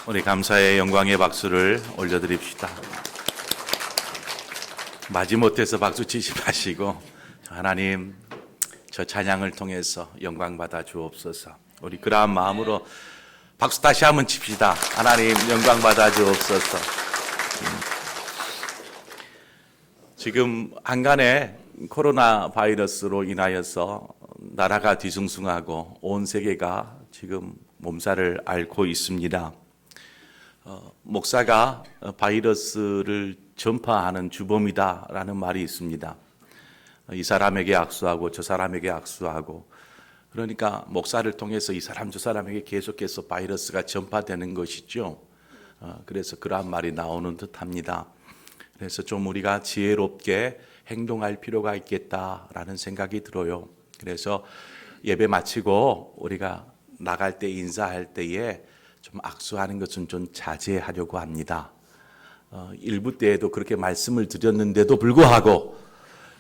우리 감사의 영광의 박수를 올려드립시다. 마지못해서 박수 치지 마시고 하나님 저 찬양을 통해서 영광 받아 주옵소서. 우리 그러한 마음으로 박수 다시 한번 칩시다. 하나님 영광 받아 주옵소서. 지금 한간에 코로나 바이러스로 인하여서 나라가 뒤숭숭하고 온 세계가 지금 몸살을 앓고 있습니다. 목사가 바이러스를 전파하는 주범이다라는 말이 있습니다. 이 사람에게 악수하고 저 사람에게 악수하고, 그러니까 목사를 통해서 이 사람 저 사람에게 계속해서 바이러스가 전파되는 것이죠. 그래서 그러한 말이 나오는 듯합니다. 그래서 좀 우리가 지혜롭게 행동할 필요가 있겠다라는 생각이 들어요. 그래서 예배 마치고 우리가 나갈 때 인사할 때에 좀 악수하는 것은 좀 자제하려고 합니다. 일부 때에도 그렇게 말씀을 드렸는데도 불구하고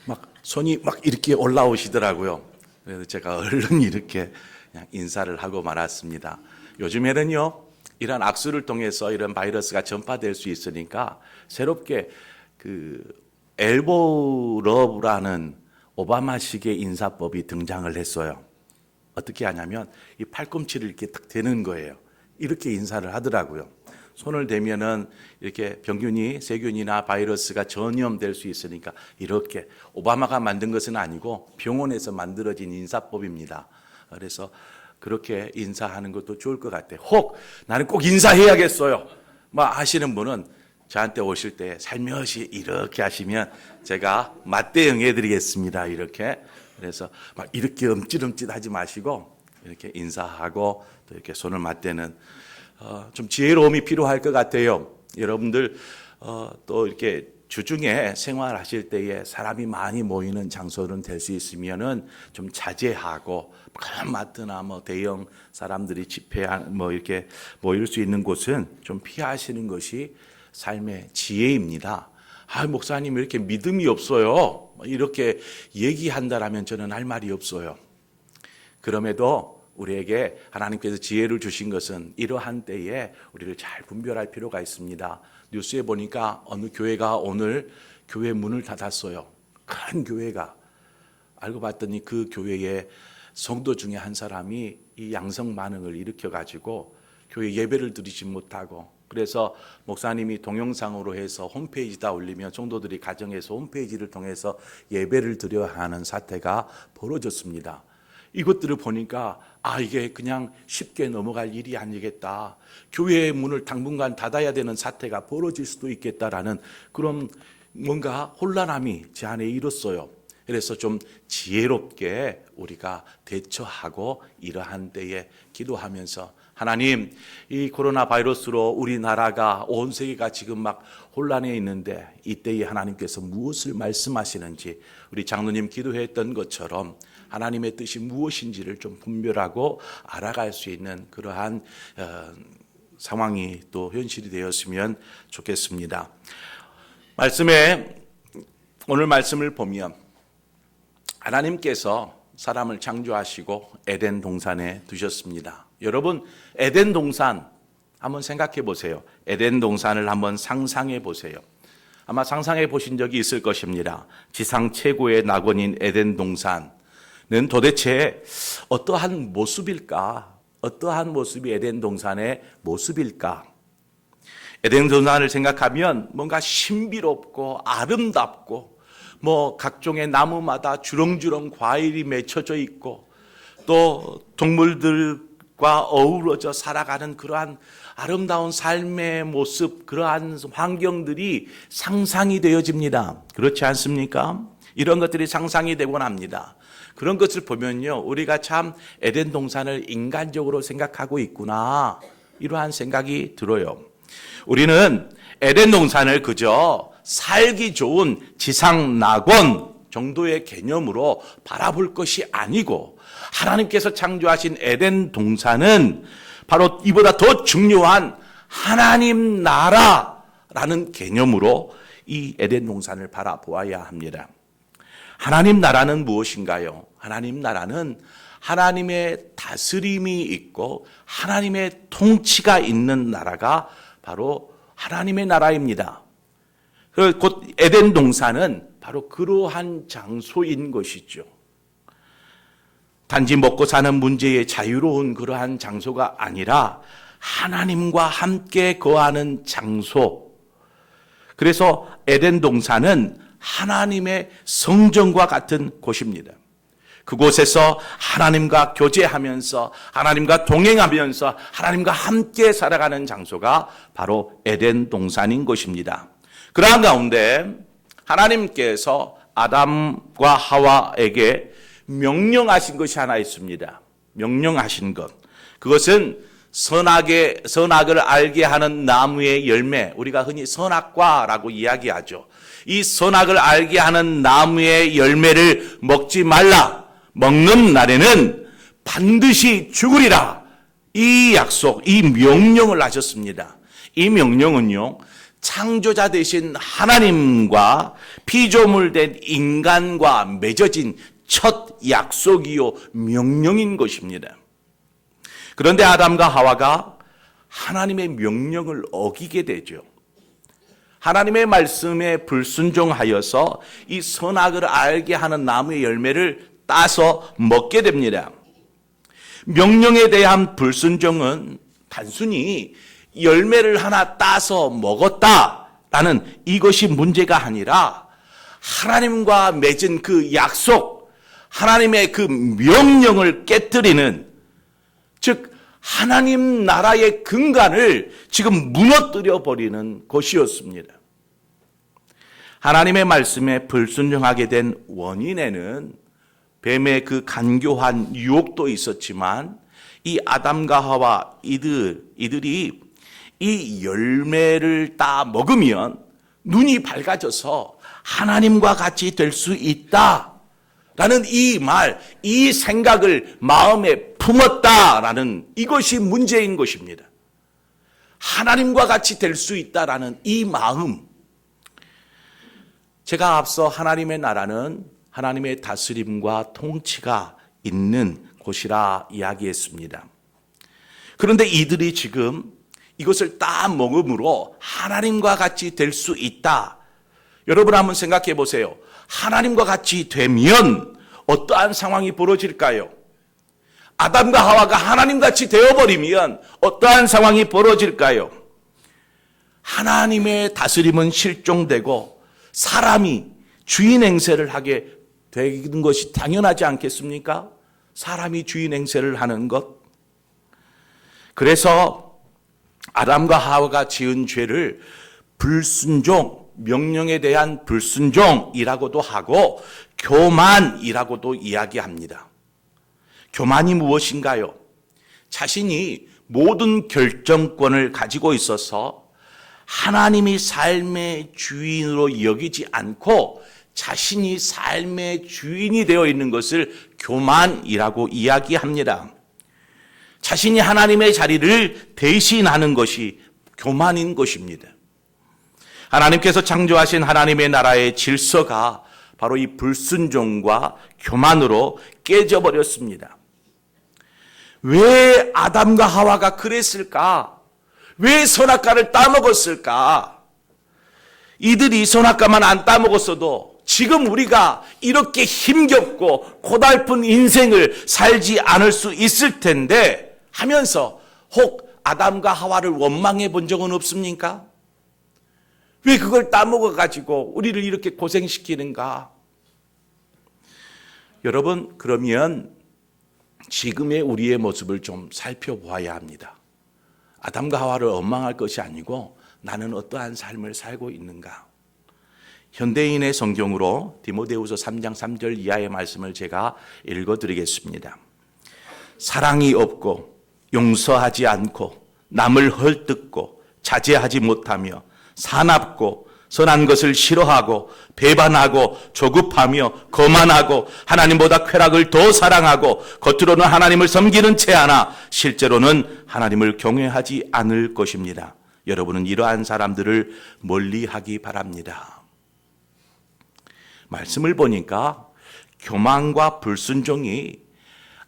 막 손이 막 이렇게 올라오시더라고요. 그래서 제가 얼른 이렇게 그냥 인사를 하고 말았습니다. 요즘에는요, 이런 악수를 통해서 이런 바이러스가 전파될 수 있으니까 새롭게 그 엘보우 러브라는 오바마식의 인사법이 등장을 했어요. 어떻게 하냐면 이 팔꿈치를 이렇게 딱 대는 거예요. 이렇게 인사를 하더라고요. 손을 대면은 이렇게 병균이, 세균이나 바이러스가 전염될 수 있으니까 이렇게 오바마가 만든 것은 아니고 병원에서 만들어진 인사법입니다. 그래서 그렇게 인사하는 것도 좋을 것 같아요. 혹 나는 꼭 인사해야겠어요 막 하시는 분은 저한테 오실 때 살며시 이렇게 하시면 제가 맞대응해 드리겠습니다. 이렇게. 그래서 막 이렇게 움찔움찔 하지 마시고 이렇게 인사하고 또 이렇게 손을 맞대는 좀 지혜로움이 필요할 것 같아요. 여러분들 또 이렇게 주중에 생활하실 때에 사람이 많이 모이는 장소는 될 수 있으면은 좀 자제하고 마트나 뭐 대형 사람들이 집회 뭐 이렇게 모일 수 있는 곳은 좀 피하시는 것이 삶의 지혜입니다. 목사님 이렇게 믿음이 없어요. 이렇게 얘기한다라면 저는 할 말이 없어요. 그럼에도 우리에게 하나님께서 지혜를 주신 것은 이러한 때에 우리를 잘 분별할 필요가 있습니다. 뉴스에 보니까 어느 교회가 오늘 교회 문을 닫았어요. 큰 교회가. 알고 봤더니 그 교회의 성도 중에 한 사람이 이 양성 반응을 일으켜가지고 교회 예배를 드리지 못하고, 그래서 목사님이 동영상으로 해서 홈페이지다 올리면 성도들이 가정에서 홈페이지를 통해서 예배를 드려야 하는 사태가 벌어졌습니다. 이것들을 보니까 이게 그냥 쉽게 넘어갈 일이 아니겠다. 교회의 문을 당분간 닫아야 되는 사태가 벌어질 수도 있겠다라는 그런 뭔가 혼란함이 제 안에 일었어요. 그래서 좀 지혜롭게 우리가 대처하고 이러한 때에 기도하면서 하나님, 이 코로나 바이러스로 우리나라가 온 세계가 지금 막 혼란해 있는데 이때에 하나님께서 무엇을 말씀하시는지 우리 장로님 기도했던 것처럼 하나님의 뜻이 무엇인지를 좀 분별하고 알아갈 수 있는 그러한 상황이 또 현실이 되었으면 좋겠습니다. 오늘 말씀을 보면 하나님께서 사람을 창조하시고 에덴 동산에 두셨습니다. 여러분, 에덴 동산 한번 생각해 보세요. 에덴 동산을 한번 상상해 보세요. 아마 상상해 보신 적이 있을 것입니다. 지상 최고의 낙원인 에덴 동산은 도대체 어떠한 모습일까? 어떠한 모습이 에덴 동산의 모습일까? 에덴 동산을 생각하면 뭔가 신비롭고 아름답고 뭐 각종의 나무마다 주렁주렁 과일이 맺혀져 있고 또 동물들과 어우러져 살아가는 그러한 아름다운 삶의 모습, 그러한 환경들이 상상이 되어집니다. 그렇지 않습니까? 이런 것들이 상상이 되곤 합니다. 그런 것을 보면요, 우리가 참 에덴 동산을 인간적으로 생각하고 있구나, 이러한 생각이 들어요. 우리는 에덴 동산을 그저 살기 좋은 지상 낙원 정도의 개념으로 바라볼 것이 아니고, 하나님께서 창조하신 에덴 동산은 바로 이보다 더 중요한 하나님 나라라는 개념으로 이 에덴 동산을 바라보아야 합니다. 하나님 나라는 무엇인가요? 하나님 나라는 하나님의 다스림이 있고 하나님의 통치가 있는 나라가 바로 하나님의 나라입니다. 곧 에덴 동산은 바로 그러한 장소인 것이죠. 단지 먹고 사는 문제에 자유로운 그러한 장소가 아니라 하나님과 함께 거하는 장소. 그래서 에덴 동산은 하나님의 성전과 같은 곳입니다. 그곳에서 하나님과 교제하면서 하나님과 동행하면서 하나님과 함께 살아가는 장소가 바로 에덴 동산인 것입니다. 그러한 가운데 하나님께서 아담과 하와에게 명령하신 것이 하나 있습니다. 명령하신 것. 그것은 선악을 알게 하는 나무의 열매, 우리가 흔히 선악과라고 이야기하죠. 이 선악을 알게 하는 나무의 열매를 먹지 말라. 먹는 날에는 반드시 죽으리라. 이 약속, 이 명령을 하셨습니다. 이 명령은요, 창조자 되신 하나님과 피조물 된 인간과 맺어진 첫 약속이요 명령인 것입니다. 그런데 아담과 하와가 하나님의 명령을 어기게 되죠. 하나님의 말씀에 불순종하여서 이 선악을 알게 하는 나무의 열매를 따서 먹게 됩니다. 명령에 대한 불순종은 단순히 열매를 하나 따서 먹었다라는 이것이 문제가 아니라 하나님과 맺은 그 약속, 하나님의 그 명령을 깨뜨리는, 즉 하나님 나라의 근간을 지금 무너뜨려 버리는 것이었습니다. 하나님의 말씀에 불순종하게 된 원인에는 뱀의 그 간교한 유혹도 있었지만 이 아담과 하와 이들이 이 열매를 따 먹으면 눈이 밝아져서 하나님과 같이 될 수 있다라는 이 말, 이 생각을 마음에 품었다라는 이것이 문제인 것입니다. 하나님과 같이 될 수 있다라는 이 마음. 제가 앞서 하나님의 나라는 하나님의 다스림과 통치가 있는 곳이라 이야기했습니다. 그런데 이들이 지금 이것을 따 먹음으로 하나님과 같이 될 수 있다. 여러분 한번 생각해 보세요. 하나님과 같이 되면 어떠한 상황이 벌어질까요? 아담과 하와가 하나님같이 되어버리면 어떠한 상황이 벌어질까요? 하나님의 다스림은 실종되고 사람이 주인 행세를 하게 되는 것이 당연하지 않겠습니까? 사람이 주인 행세를 하는 것. 그래서 아담과 하와가 지은 죄를 불순종, 명령에 대한 불순종이라고도 하고 교만이라고도 이야기합니다. 교만이 무엇인가요? 자신이 모든 결정권을 가지고 있어서 하나님이 삶의 주인으로 여기지 않고 자신이 삶의 주인이 되어 있는 것을 교만이라고 이야기합니다. 자신이 하나님의 자리를 대신하는 것이 교만인 것입니다. 하나님께서 창조하신 하나님의 나라의 질서가 바로 이 불순종과 교만으로 깨져버렸습니다. 왜 아담과 하와가 그랬을까? 왜 선악과를 따먹었을까? 이들이 선악과만 안 따먹었어도 지금 우리가 이렇게 힘겹고 고달픈 인생을 살지 않을 수 있을 텐데 하면서 혹 아담과 하와를 원망해 본 적은 없습니까? 왜 그걸 따먹어가지고 우리를 이렇게 고생시키는가? 여러분, 그러면 지금의 우리의 모습을 좀 살펴보아야 합니다. 아담과 하와를 원망할 것이 아니고 나는 어떠한 삶을 살고 있는가? 현대인의 성경으로 디모데후서 3장 3절 이하의 말씀을 제가 읽어드리겠습니다. 사랑이 없고 용서하지 않고 남을 헐뜯고 자제하지 못하며 사납고 선한 것을 싫어하고 배반하고 조급하며 거만하고 하나님보다 쾌락을 더 사랑하고 겉으로는 하나님을 섬기는 채하나 실제로는 하나님을 경외하지 않을 것입니다. 여러분은 이러한 사람들을 멀리하기 바랍니다. 말씀을 보니까 교만과 불순종이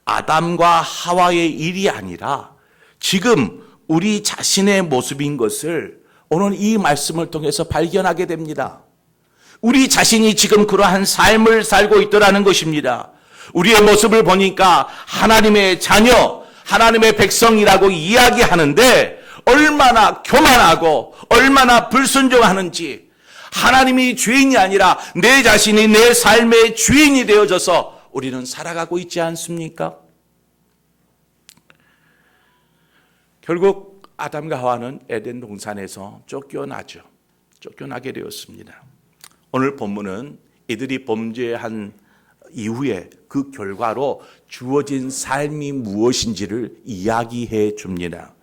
아담과 하와의 일이 아니라 지금 우리 자신의 모습인 것을 오늘 이 말씀을 통해서 발견하게 됩니다. 우리 자신이 지금 그러한 삶을 살고 있더라는 것입니다. 우리의 모습을 보니까 하나님의 자녀, 하나님의 백성이라고 이야기하는데 얼마나 교만하고 얼마나 불순종하는지, 하나님이 주인이 아니라 내 자신이 내 삶의 주인이 되어져서 우리는 살아가고 있지 않습니까? 결국 아담과 하와는 에덴 동산에서 쫓겨나죠. 쫓겨나게 되었습니다. 오늘 본문은 이들이 범죄한 이후에 그 결과로 주어진 삶이 무엇인지를 이야기해 줍니다.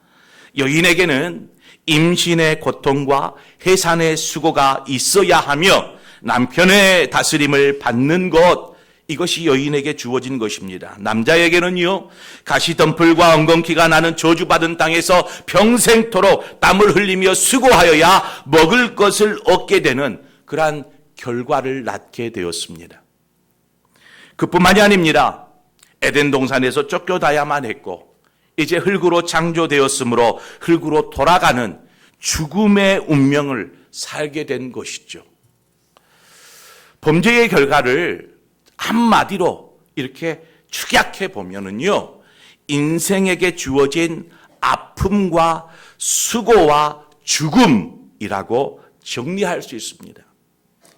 여인에게는 임신의 고통과 해산의 수고가 있어야 하며 남편의 다스림을 받는 것, 이것이 여인에게 주어진 것입니다. 남자에게는요, 가시덤불과 엉겅퀴가 나는 저주받은 땅에서 평생토록 땀을 흘리며 수고하여야 먹을 것을 얻게 되는 그러한 결과를 낳게 되었습니다. 그뿐만이 아닙니다. 에덴 동산에서 쫓겨나야만 했고 이제 흙으로 창조되었으므로 흙으로 돌아가는 죽음의 운명을 살게 된 것이죠. 범죄의 결과를 한마디로 이렇게 축약해 보면은요, 인생에게 주어진 아픔과 수고와 죽음이라고 정리할 수 있습니다.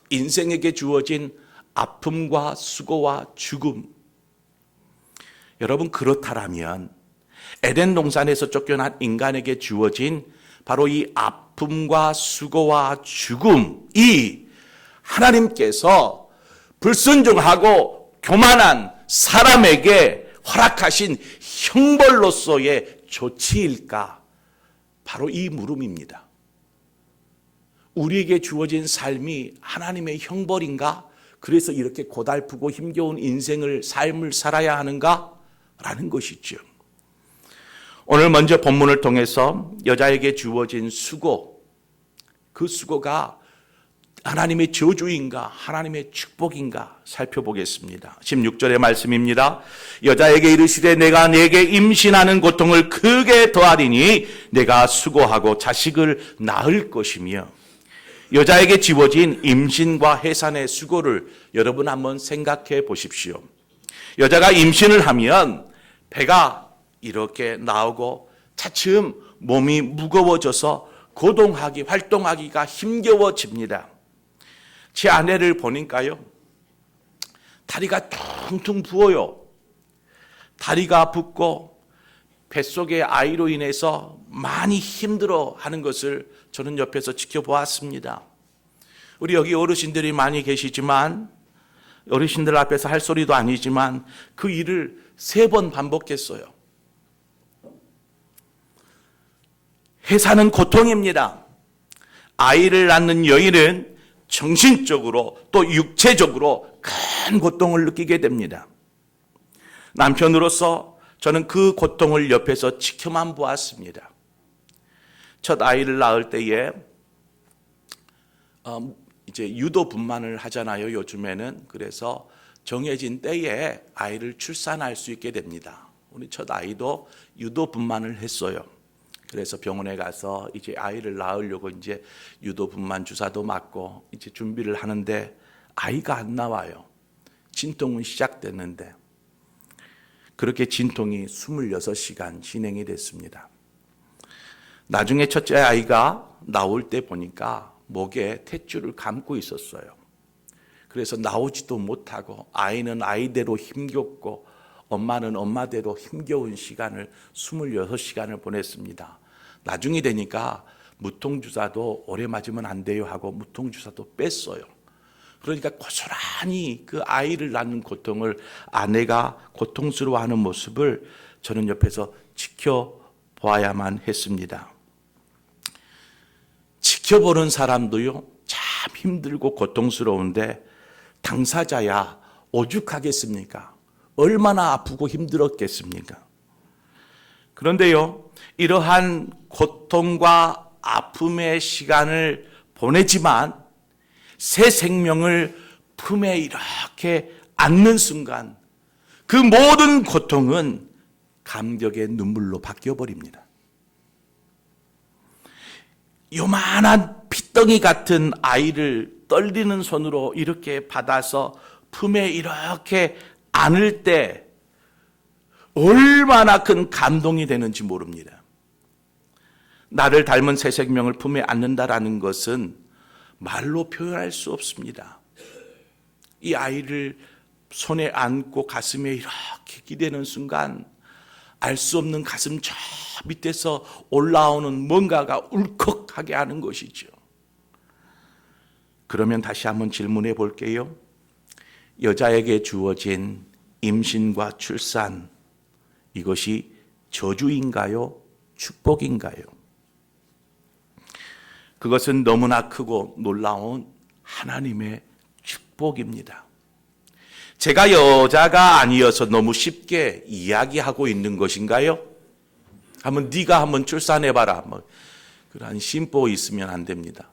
인생에게 주어진 아픔과 수고와 죽음. 여러분, 그렇다라면 에덴 동산에서 쫓겨난 인간에게 주어진 바로 이 아픔과 수고와 죽음이 하나님께서 불순종하고 교만한 사람에게 허락하신 형벌로서의 조치일까? 바로 이 물음입니다. 우리에게 주어진 삶이 하나님의 형벌인가? 그래서 이렇게 고달프고 힘겨운 삶을 살아야 하는가? 라는 것이죠. 오늘 먼저 본문을 통해서 여자에게 주어진 수고, 그 수고가 하나님의 저주인가 하나님의 축복인가 살펴보겠습니다. 16절의 말씀입니다. 여자에게 이르시되 내가 네게 임신하는 고통을 크게 더하리니 내가 수고하고 자식을 낳을 것이며. 여자에게 주어진 임신과 해산의 수고를 여러분 한번 생각해 보십시오. 여자가 임신을 하면 배가 이렇게 나오고 차츰 몸이 무거워져서 활동하기가 힘겨워집니다. 제 아내를 보니까요, 다리가 퉁퉁 부어요. 다리가 붓고 뱃속의 아이로 인해서 많이 힘들어 하는 것을 저는 옆에서 지켜보았습니다. 우리 여기 어르신들이 많이 계시지만, 어르신들 앞에서 할 소리도 아니지만 그 일을 3번 반복했어요. 해산은 고통입니다. 아이를 낳는 여인은 정신적으로 또 육체적으로 큰 고통을 느끼게 됩니다. 남편으로서 저는 그 고통을 옆에서 지켜만 보았습니다. 첫 아이를 낳을 때에 이제 유도 분만을 하잖아요, 요즘에는. 그래서 정해진 때에 아이를 출산할 수 있게 됩니다. 우리 첫 아이도 유도 분만을 했어요. 그래서 병원에 가서 이제 아이를 낳으려고 이제 유도 분만 주사도 맞고 이제 준비를 하는데 아이가 안 나와요. 진통은 시작됐는데. 그렇게 진통이 26시간 진행이 됐습니다. 나중에 첫째 아이가 나올 때 보니까 목에 탯줄을 감고 있었어요. 그래서 나오지도 못하고 아이는 아이대로 힘겹고 엄마는 엄마대로 힘겨운 시간을 26시간을 보냈습니다. 나중이 되니까 무통주사도 오래 맞으면 안 돼요 하고 무통주사도 뺐어요. 그러니까 고스란히 그 아이를 낳는 고통을 아내가 고통스러워하는 모습을 저는 옆에서 지켜보아야만 했습니다. 지켜보는 사람도요, 참 힘들고 고통스러운데 당사자야 오죽하겠습니까? 얼마나 아프고 힘들었겠습니까? 그런데요, 이러한 고통과 아픔의 시간을 보내지만 새 생명을 품에 이렇게 안는 순간, 그 모든 고통은 감격의 눈물로 바뀌어버립니다. 요만한 핏덩이 같은 아이를 떨리는 손으로 이렇게 받아서 품에 이렇게 안을 때 얼마나 큰 감동이 되는지 모릅니다. 나를 닮은 새 생명을 품에 안는다라는 것은 말로 표현할 수 없습니다. 이 아이를 손에 안고 가슴에 이렇게 기대는 순간 알 수 없는 가슴 저 밑에서 올라오는 뭔가가 울컥하게 하는 것이죠. 그러면 다시 한번 질문해 볼게요. 여자에게 주어진 임신과 출산, 이것이 저주인가요? 축복인가요? 그것은 너무나 크고 놀라운 하나님의 축복입니다. 제가 여자가 아니어서 너무 쉽게 이야기하고 있는 것인가요? 네가 한번 출산해봐라. 그런 심보 있으면 안 됩니다.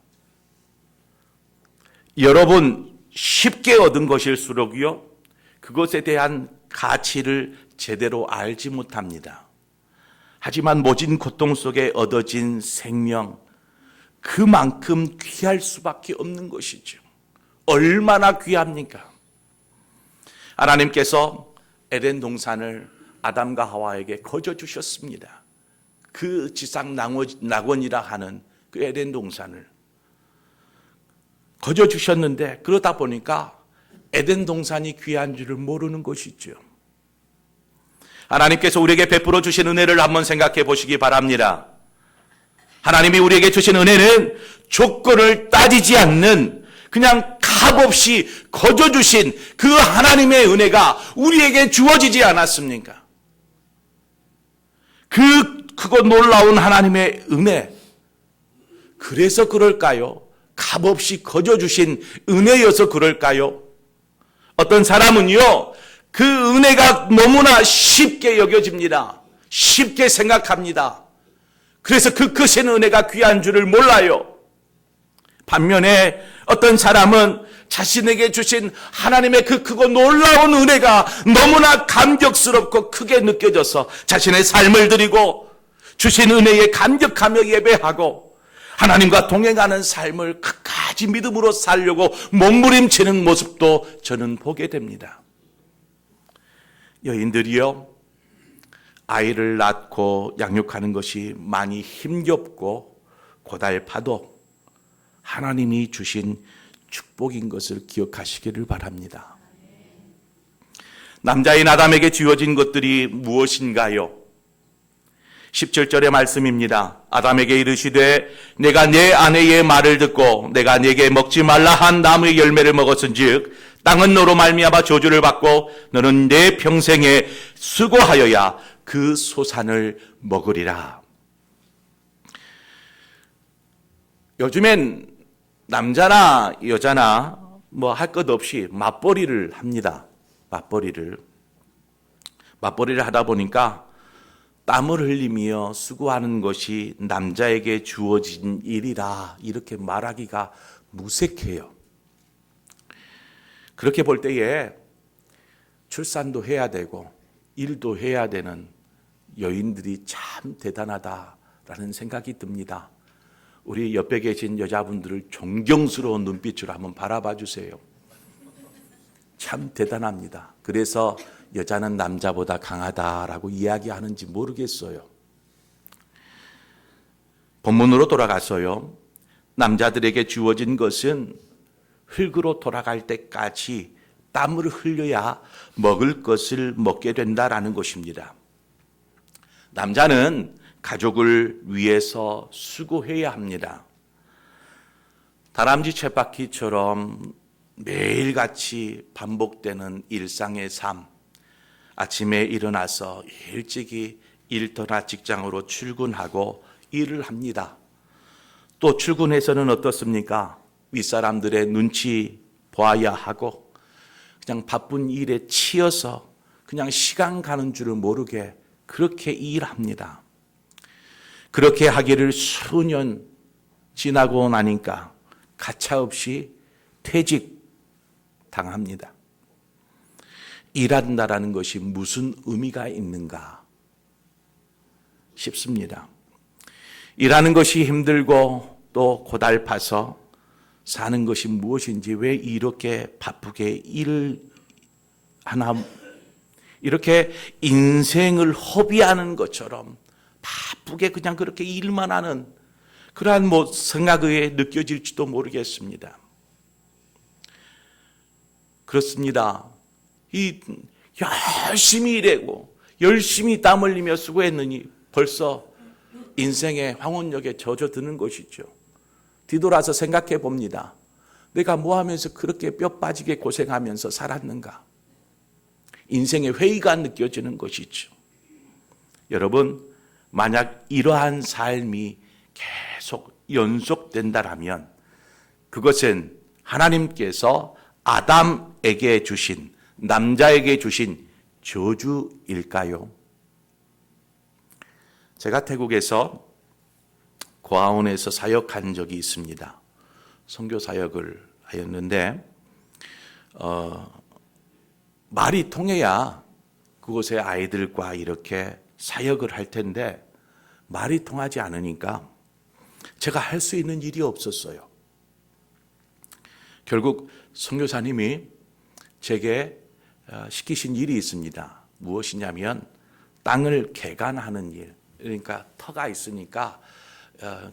여러분, 쉽게 얻은 것일수록요, 그것에 대한 가치를 제대로 알지 못합니다. 하지만 모진 고통 속에 얻어진 생명, 그만큼 귀할 수밖에 없는 것이죠. 얼마나 귀합니까? 하나님께서 에덴 동산을 아담과 하와에게 거저 주셨습니다. 그 지상 낙원이라 하는 그 에덴 동산을 거저 주셨는데, 그러다 보니까 에덴 동산이 귀한 줄을 모르는 것이죠. 하나님께서 우리에게 베풀어 주신 은혜를 한번 생각해 보시기 바랍니다. 하나님이 우리에게 주신 은혜는 조건을 따지지 않는, 그냥 값없이 거저 주신 그 하나님의 은혜가 우리에게 주어지지 않았습니까? 그거 놀라운 하나님의 은혜, 그래서 그럴까요? 값없이 거저 주신 은혜여서 그럴까요? 어떤 사람은요, 그 은혜가 너무나 쉽게 여겨집니다. 쉽게 생각합니다. 그래서 그 크신 은혜가 귀한 줄을 몰라요. 반면에 어떤 사람은 자신에게 주신 하나님의 그 크고 놀라운 은혜가 너무나 감격스럽고 크게 느껴져서 자신의 삶을 드리고 주신 은혜에 감격하며 예배하고 하나님과 동행하는 삶을 끝까지 믿음으로 살려고 몸부림치는 모습도 저는 보게 됩니다. 여인들이요, 아이를 낳고 양육하는 것이 많이 힘겹고 고달파도 하나님이 주신 축복인 것을 기억하시기를 바랍니다. 남자인 아담에게 주어진 것들이 무엇인가요? 17절의 말씀입니다. 아담에게 이르시되 내가 내 아내의 말을 듣고 내가 네게 먹지 말라 한 나무의 열매를 먹었은즉 땅은 너로 말미암아 저주를 받고 너는 내 평생에 수고하여야 그 소산을 먹으리라. 요즘엔 남자나 여자나 할 것 없이 맞벌이를 합니다. 맞벌이를 하다 보니까 땀을 흘리며 수고하는 것이 남자에게 주어진 일이라 이렇게 말하기가 무색해요. 그렇게 볼 때에 출산도 해야 되고 일도 해야 되는 여인들이 참 대단하다라는 생각이 듭니다. 우리 옆에 계신 여자분들을 존경스러운 눈빛으로 한번 바라봐 주세요. 참 대단합니다. 그래서 여자는 남자보다 강하다라고 이야기하는지 모르겠어요. 본문으로 돌아가서요, 남자들에게 주어진 것은 흙으로 돌아갈 때까지 땀을 흘려야 먹을 것을 먹게 된다라는 것입니다. 남자는 가족을 위해서 수고해야 합니다. 다람쥐 쳇바퀴처럼 매일같이 반복되는 일상의 삶, 아침에 일어나서 일찍이 일터나 직장으로 출근하고 일을 합니다. 또 출근해서는 어떻습니까? 윗사람들의 눈치 보아야 하고 그냥 바쁜 일에 치여서 그냥 시간 가는 줄을 모르게 그렇게 일합니다. 그렇게 하기를 수년 지나고 나니까 가차없이 퇴직 당합니다. 일한다라는 것이 무슨 의미가 있는가 싶습니다. 일하는 것이 힘들고 또 고달파서 사는 것이 무엇인지, 왜 이렇게 바쁘게 일을 하나, 이렇게 인생을 허비하는 것처럼 바쁘게 그냥 그렇게 일만 하는 그러한 생각에 느껴질지도 모르겠습니다. 그렇습니다. 이 열심히 일하고 열심히 땀 흘리며 수고했느니 벌써 인생의 황혼역에 젖어드는 것이죠. 뒤돌아서 생각해 봅니다. 내가 뭐 하면서 그렇게 뼈 빠지게 고생하면서 살았는가? 인생의 회의가 느껴지는 것이죠. 여러분, 만약 이러한 삶이 계속 연속된다라면 그것은 하나님께서 아담에게 주신, 남자에게 주신 저주일까요? 제가 태국에서 고아원에서 사역한 적이 있습니다. 선교 사역을 하였는데 말이 통해야 그곳의 아이들과 이렇게 사역을 할 텐데 말이 통하지 않으니까 제가 할 수 있는 일이 없었어요. 결국 선교사님이 제게 시키신 일이 있습니다. 무엇이냐면 땅을 개간하는 일. 그러니까 터가 있으니까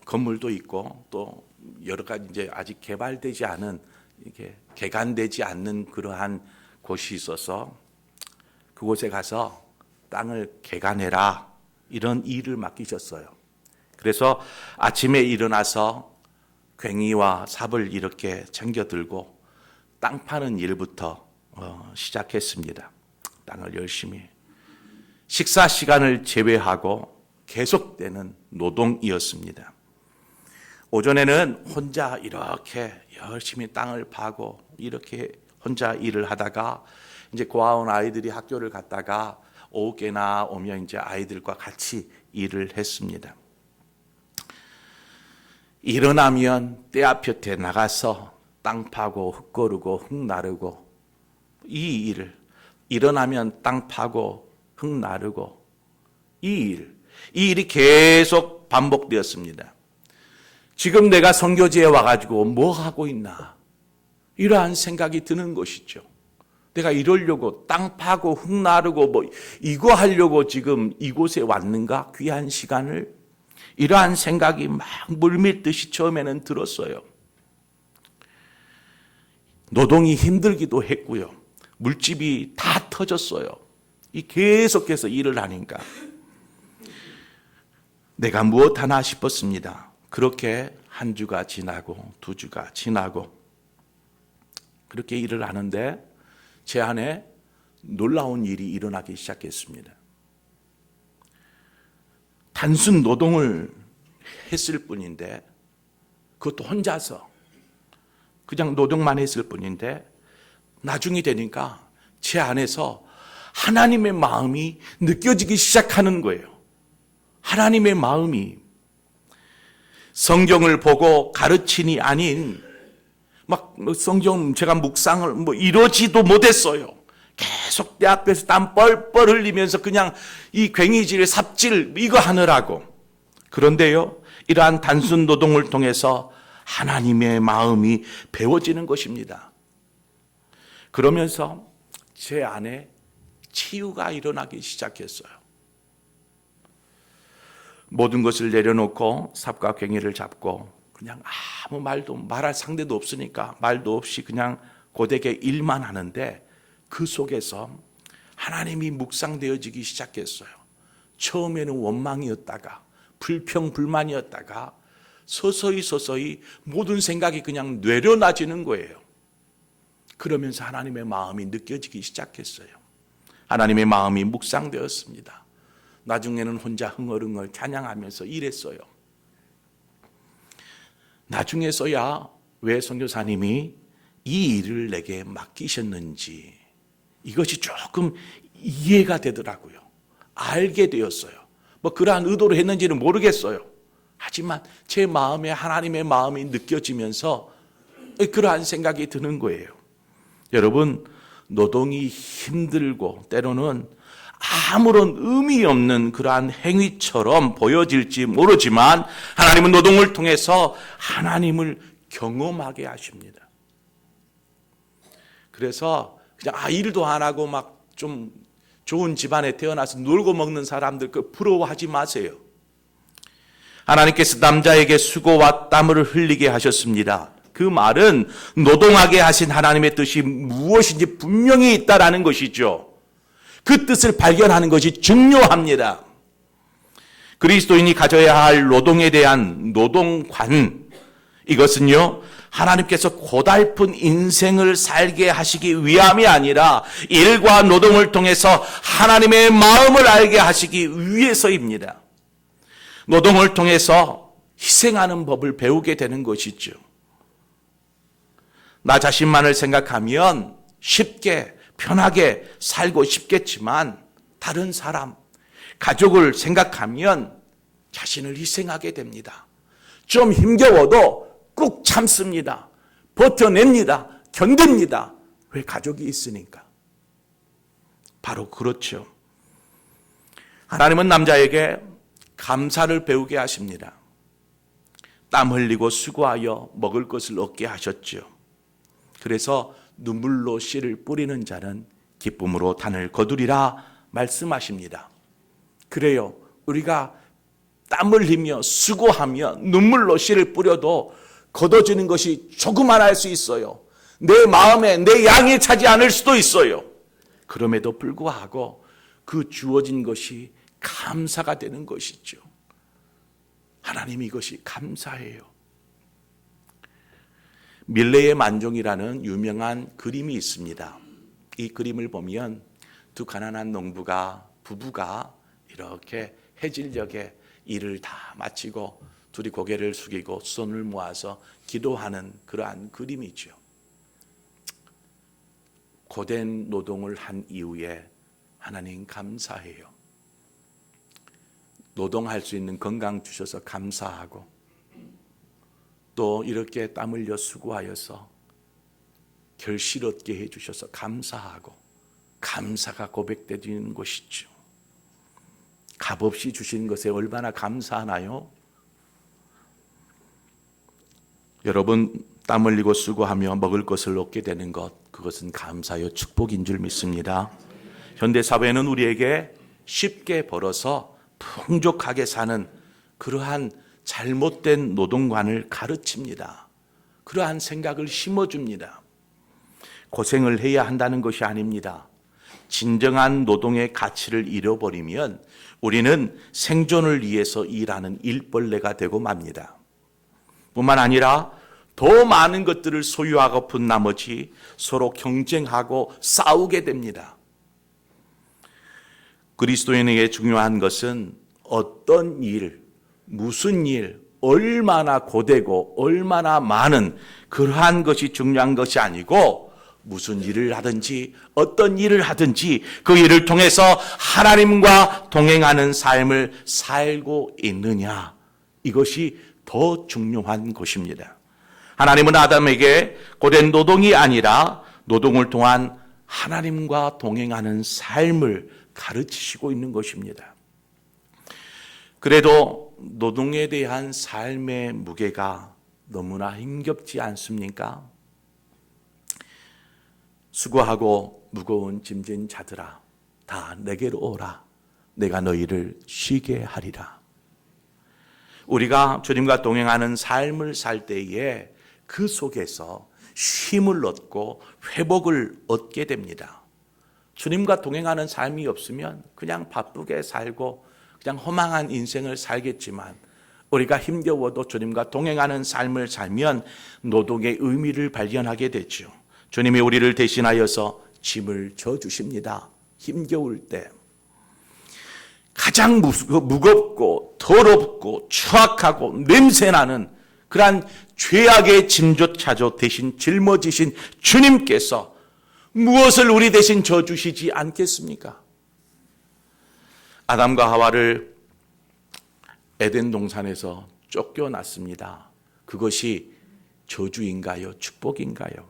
건물도 있고 또 여러 가지 이제 아직 개발되지 않은, 이렇게 개간되지 않는 그러한 곳이 있어서 그곳에 가서 땅을 개간해라, 이런 일을 맡기셨어요. 그래서 아침에 일어나서 괭이와 삽을 이렇게 챙겨 들고 땅 파는 일부터 시작했습니다. 땅을 열심히. 식사 시간을 제외하고 계속되는 노동이었습니다. 오전에는 혼자 이렇게 열심히 땅을 파고 이렇게 혼자 일을 하다가 이제 고아원 아이들이 학교를 갔다가 오후께나 오면 이제 아이들과 같이 일을 했습니다. 일어나면 떼앞볕에 나가서 땅 파고 흙 거르고 흙 나르고, 이 일을, 일어나면 땅 파고 흙 나르고, 이 일이 계속 반복되었습니다. 지금 내가 선교지에 와가지고 뭐 하고 있나, 이러한 생각이 드는 것이죠. 내가 이러려고 땅 파고 흙 나르고 이거 하려고 지금 이곳에 왔는가, 귀한 시간을, 이러한 생각이 막 물밀듯이 처음에는 들었어요. 노동이 힘들기도 했고요. 물집이 다 터졌어요. 계속해서 일을 하니까 내가 무엇 하나 싶었습니다. 그렇게 한 주가 지나고 두 주가 지나고 그렇게 일을 하는데 제 안에 놀라운 일이 일어나기 시작했습니다. 단순 노동을 했을 뿐인데, 그것도 혼자서 그냥 노동만 했을 뿐인데, 나중이 되니까 제 안에서 하나님의 마음이 느껴지기 시작하는 거예요. 하나님의 마음이. 성경을 보고 가르치니 아닌 막 성경 제가 묵상을 이러지도 못했어요. 계속 내 앞에서 땀 뻘뻘 흘리면서 그냥 이 괭이질, 삽질 이거 하느라고. 그런데요, 이러한 단순 노동을 통해서 하나님의 마음이 배워지는 것입니다. 그러면서 제 안에 치유가 일어나기 시작했어요. 모든 것을 내려놓고 삽과 괭이를 잡고 그냥 아무 말도, 말할 상대도 없으니까 말도 없이 그냥 고되게 일만 하는데, 그 속에서 하나님이 묵상되어지기 시작했어요. 처음에는 원망이었다가 불평불만이었다가 서서히 모든 생각이 그냥 내려놔지는 거예요. 그러면서 하나님의 마음이 느껴지기 시작했어요. 하나님의 마음이 묵상되었습니다. 나중에는 혼자 흥얼흥얼 찬양하면서 일했어요. 나중에서야 왜 선교사님이 이 일을 내게 맡기셨는지 이것이 조금 이해가 되더라고요. 알게 되었어요. 그러한 의도로 했는지는 모르겠어요. 하지만 제 마음에 하나님의 마음이 느껴지면서 그러한 생각이 드는 거예요. 여러분, 노동이 힘들고 때로는 아무런 의미 없는 그러한 행위처럼 보여질지 모르지만 하나님은 노동을 통해서 하나님을 경험하게 하십니다. 그래서 그냥 일도 안 하고 막 좀 좋은 집안에 태어나서 놀고 먹는 사람들 부러워하지 마세요. 하나님께서 남자에게 수고와 땀을 흘리게 하셨습니다. 그 말은 노동하게 하신 하나님의 뜻이 무엇인지 분명히 있다라는 것이죠. 그 뜻을 발견하는 것이 중요합니다. 그리스도인이 가져야 할 노동에 대한 노동관, 이것은요, 하나님께서 고달픈 인생을 살게 하시기 위함이 아니라 일과 노동을 통해서 하나님의 마음을 알게 하시기 위해서입니다. 노동을 통해서 희생하는 법을 배우게 되는 것이죠. 나 자신만을 생각하면 쉽게 편하게 살고 싶겠지만 다른 사람, 가족을 생각하면 자신을 희생하게 됩니다. 좀 힘겨워도 꾹 참습니다. 버텨냅니다. 견딥니다. 왜? 가족이 있으니까. 바로 그렇죠. 하나님은 남자에게 감사를 배우게 하십니다. 땀 흘리고 수고하여 먹을 것을 얻게 하셨죠. 그래서 눈물로 씨를 뿌리는 자는 기쁨으로 단을 거두리라 말씀하십니다. 그래요. 우리가 땀 흘리며 수고하며 눈물로 씨를 뿌려도 거둬지는 것이 조그만 할 수 있어요. 내 마음에 내 양이 차지 않을 수도 있어요. 그럼에도 불구하고 그 주어진 것이 감사가 되는 것이죠. 하나님 이것이 감사해요. 밀레의 만종이라는 유명한 그림이 있습니다. 이 그림을 보면 두 가난한 부부가 이렇게 해질녘에 일을 다 마치고 둘이 고개를 숙이고 손을 모아서 기도하는 그러한 그림이죠. 고된 노동을 한 이후에 하나님 감사해요. 노동할 수 있는 건강 주셔서 감사하고 또 이렇게 땀 흘려 수고하여서 결실 얻게 해주셔서 감사하고 감사가 고백되는 것이죠. 값없이 주신 것에 얼마나 감사하나요? 여러분 땀 흘리고 수고하며 먹을 것을 얻게 되는 것, 그것은 감사요 축복인 줄 믿습니다. 현대사회는 우리에게 쉽게 벌어서 풍족하게 사는 그러한 잘못된 노동관을 가르칩니다. 그러한 생각을 심어줍니다. 고생을 해야 한다는 것이 아닙니다. 진정한 노동의 가치를 잃어버리면 우리는 생존을 위해서 일하는 일벌레가 되고 맙니다. 뿐만 아니라 더 많은 것들을 소유하고픈 나머지 서로 경쟁하고 싸우게 됩니다. 그리스도인에게 중요한 것은 어떤 일, 무슨 일, 얼마나 고되고 얼마나 많은 그러한 것이 중요한 것이 아니고 무슨 일을 하든지 어떤 일을 하든지 그 일을 통해서 하나님과 동행하는 삶을 살고 있느냐, 이것이 더 중요한 것입니다. 하나님은 아담에게 고된 노동이 아니라 노동을 통한 하나님과 동행하는 삶을 가르치시고 있는 것입니다. 그래도 노동에 대한 삶의 무게가 너무나 힘겹지 않습니까? 수고하고 무거운 짐진 자들아, 다 내게로 오라. 내가 너희를 쉬게 하리라. 우리가 주님과 동행하는 삶을 살 때에 그 속에서 쉼을 얻고 회복을 얻게 됩니다. 주님과 동행하는 삶이 없으면 그냥 바쁘게 살고 그냥 허망한 인생을 살겠지만 우리가 힘겨워도 주님과 동행하는 삶을 살면 노동의 의미를 발견하게 되죠. 주님이 우리를 대신하여서 짐을 져주십니다. 힘겨울 때. 가장 무겁고 더럽고 추악하고 냄새나는 그러한 죄악의 짐조차도 대신 짊어지신 주님께서 무엇을 우리 대신 져주시지 않겠습니까? 아담과 하와를 에덴 동산에서 쫓겨났습니다. 그것이 저주인가요? 축복인가요?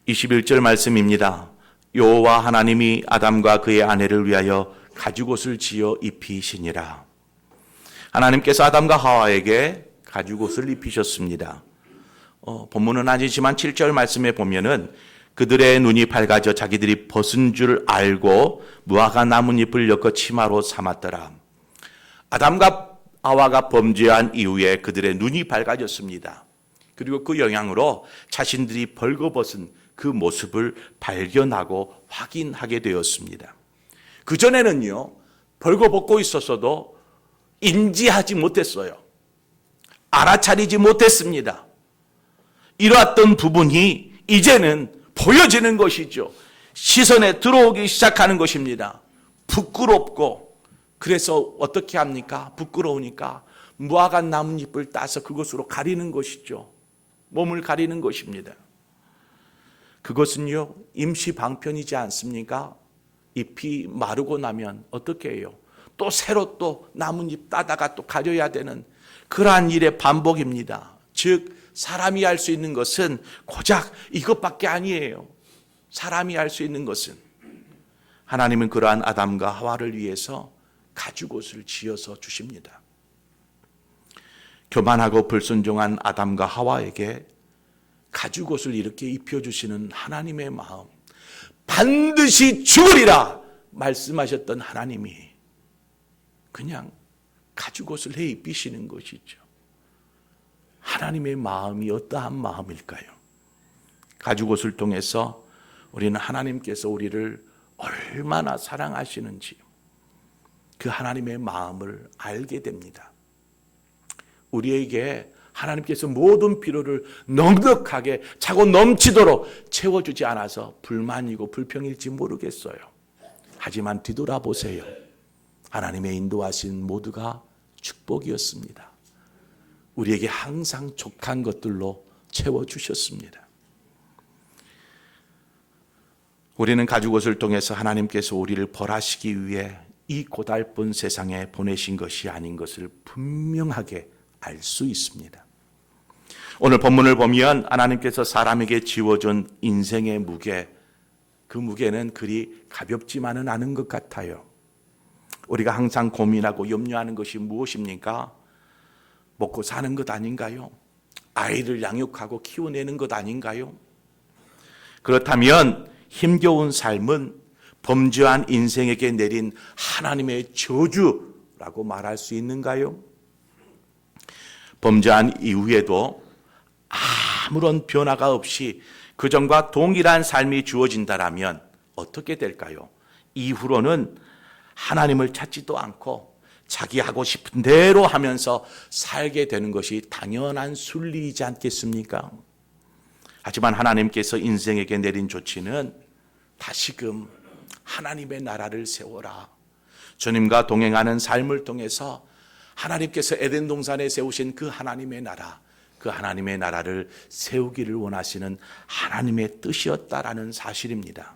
21절 말씀입니다. 여호와 하나님이 아담과 그의 아내를 위하여 가죽옷을 지어 입히시니라. 하나님께서 아담과 하와에게 가죽옷을 입히셨습니다. 본문은 아니지만 7절 말씀에 보면은 그들의 눈이 밝아져 자기들이 벗은 줄 알고 무화과 나뭇잎을 엮어 치마로 삼았더라. 아담과 하와가 범죄한 이후에 그들의 눈이 밝아졌습니다. 그리고 그 영향으로 자신들이 벌거벗은 그 모습을 발견하고 확인하게 되었습니다. 그전에는요, 벌거벗고 있었어도 인지하지 못했어요. 알아차리지 못했습니다. 이러했던 부분이 이제는 보여지는 것이죠. 시선에 들어오기 시작하는 것입니다. 부끄럽고, 그래서 어떻게 합니까? 부끄러우니까 무화과 나뭇잎을 따서 그것으로 가리는 것이죠. 몸을 가리는 것입니다. 그것은요, 임시 방편이지 않습니까? 잎이 마르고 나면 어떻게 해요? 또 새로 또 나뭇잎 따다가 또 가려야 되는 그러한 일의 반복입니다. 즉 사람이 할 수 있는 것은 고작 이것밖에 아니에요. 사람이 할 수 있는 것은, 하나님은 그러한 아담과 하와를 위해서 가죽옷을 지어서 주십니다. 교만하고 불순종한 아담과 하와에게 가죽옷을 이렇게 입혀주시는 하나님의 마음, 반드시 죽으리라 말씀하셨던 하나님이 그냥 가죽옷을 해 입히시는 것이죠. 하나님의 마음이 어떠한 마음일까요? 가죽옷을 통해서 우리는 하나님께서 우리를 얼마나 사랑하시는지 그 하나님의 마음을 알게 됩니다. 우리에게 하나님께서 모든 필요를 넉넉하게 차고 넘치도록 채워주지 않아서 불만이고 불평일지 모르겠어요. 하지만 뒤돌아보세요. 하나님의 인도하신 모두가 축복이었습니다. 우리에게 항상 족한 것들로 채워주셨습니다. 우리는 가죽옷을 통해서 하나님께서 우리를 벌하시기 위해 이 고달픈 세상에 보내신 것이 아닌 것을 분명하게 알 수 있습니다. 오늘 본문을 보면 하나님께서 사람에게 지워준 인생의 무게, 그 무게는 그리 가볍지만은 않은 것 같아요. 우리가 항상 고민하고 염려하는 것이 무엇입니까? 먹고 사는 것 아닌가요? 아이를 양육하고 키워내는 것 아닌가요? 그렇다면 힘겨운 삶은 범죄한 인생에게 내린 하나님의 저주라고 말할 수 있는가요? 범죄한 이후에도 아무런 변화가 없이 그전과 동일한 삶이 주어진다면 어떻게 될까요? 이후로는 하나님을 찾지도 않고 자기 하고 싶은 대로 하면서 살게 되는 것이 당연한 순리이지 않겠습니까? 하지만 하나님께서 인생에게 내린 조치는 다시금 하나님의 나라를 세워라. 주님과 동행하는 삶을 통해서 하나님께서 에덴 동산에 세우신 그 하나님의 나라, 그 하나님의 나라를 세우기를 원하시는 하나님의 뜻이었다라는 사실입니다.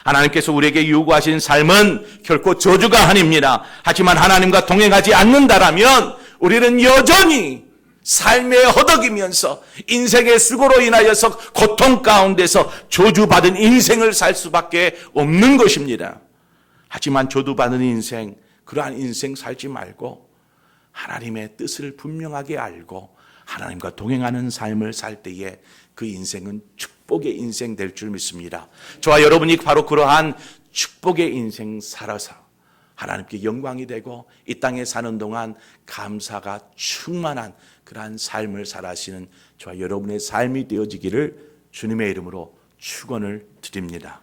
하나님께서 우리에게 요구하신 삶은 결코 저주가 아닙니다. 하지만 하나님과 동행하지 않는다라면 우리는 여전히 삶에 허덕이면서 인생의 수고로 인하여서 고통 가운데서 저주받은 인생을 살 수밖에 없는 것입니다. 하지만 저주받은 인생, 그러한 인생 살지 말고 하나님의 뜻을 분명하게 알고 하나님과 동행하는 삶을 살 때에 그 인생은 축복의 인생 될 줄 믿습니다. 저와 여러분이 바로 그러한 축복의 인생 살아서 하나님께 영광이 되고 이 땅에 사는 동안 감사가 충만한 그러한 삶을 살아시는 저와 여러분의 삶이 되어지기를 주님의 이름으로 축원을 드립니다.